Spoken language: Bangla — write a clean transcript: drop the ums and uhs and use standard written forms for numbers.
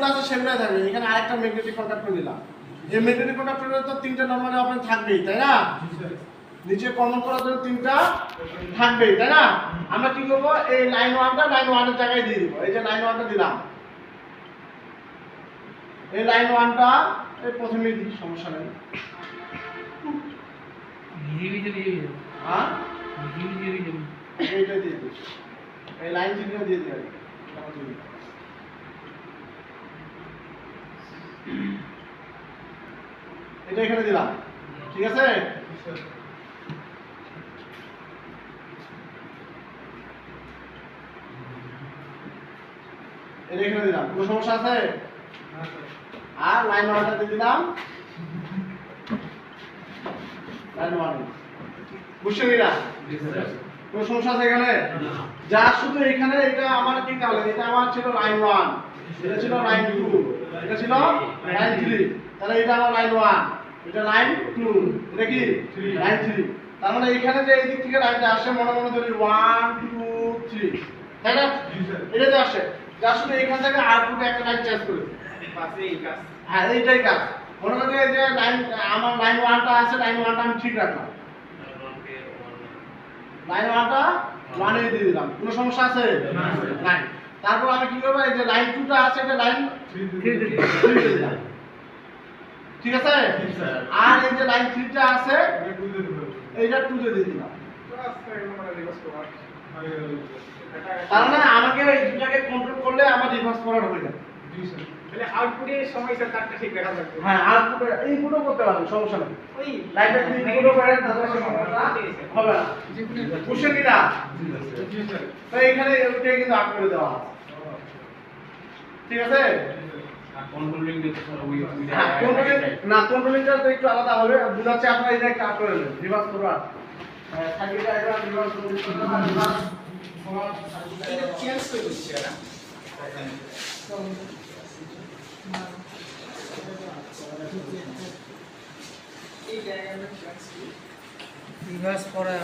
যেগুলো আছে সেগুলোই থাকবে। এখানে আরেকটা ম্যাগনেটিক কন্ডাক্টর নিলাম। এই ম্যাগনেটিক কন্ডাক্টরে তো তিনটা নরমালি ওপেন থাকবেই, তাই না? নিচে কমন করার জন্য তিনটা থাকবেই, তাই না? আমরা কি করব, এই লাইন 1টা লাইন 1 এর জায়গায় দিয়ে দিব। এই যে লাইন 1টা দিলাম, এই লাইন 1টা এই প্রথমেই দিই, সমস্যা নেই। হ্যাঁ এইটা দিয়ে দিই, এই লাইন 3টা দিয়ে দিই। এটা এখানে দিলাম, ঠিক আছে? এটা এখানে দিলাম, কোনো সমস্যা আছে? আর লাইন 1টা দিয়ে দিলাম, লাইন 1 বুঝছেন না? কোনো সমস্যা আছে এখানে? যা শুধু এখানে এটা আমার কি তাহলে এটা আমার ছিল লাইন 1, এটা ছিল লাইন 2, এটা ছিল লাইন 3, তাহলে এটা আমার লাইন 1, এটা লাইন 2, এটা কি লাইন 3। তার মানে এখানে যে এই দিক থেকে লাইনটা আসে মনে মনে ধরি 1 2 3, তাই না? এটা তো আসে, যা শুধু এখান থেকে আউটপুটে একটা লাইন চেঞ্জ করে পাশে এই কাজ। হ্যাঁ এইটাই কাজ। মনে করেন যে লাইন আমার লাইন 1টা আছে, লাইন 1টা আমি ঠিক রাখলাম, লাইন 1টা 1 এ দিয়ে দিলাম, কোনো সমস্যা আছে? নাই। তারপর আমি কি করব, এই যে লাইন 2টা আছে এটা লাইন 3 দিয়ে দিলাম, ঠিক আছে? আর এই যে লাইন 3টা আছে এইটা 2 দিয়ে দিলাম। তার মানে আমাকে এই দুটাকে কন্ট্রোল করলে আমার রিভার্স ফরওয়ার্ড হয়ে যাবে। তাহলে আউটপুটে সময়টা তারটা ঠিক রাখা লাগবে। হ্যাঁ আউটপুটে এই পুরো করতে পারবেন, সমস্যা নেই। ওই লাইনটা যদি পুরো করেন তাহলে সমস্যা হবে না। বুঝছেন কি না? তো এখানে ওইটাই কিন্তু আপ করে দেওয়া আছে, ঠিক আছে? কন্ট্রোলিং দিতে স্যার ওই কন্ট্রোলিং না, কন্ট্রোলিংটা তো একটু আলাদা হবে। বুঝাচ্ছে আপনারা এটা একটা আপ করে নেবেন, রিভার্স ফরওয়ার্ড। সার্কিটটা এটা রিভার্স করতে রিভার্স ফরওয়ার্ড এটা চেঞ্জ করে দিচ্ছে না। এই ডায়াগ্রামে চেঞ্জ কি রিভার্স করা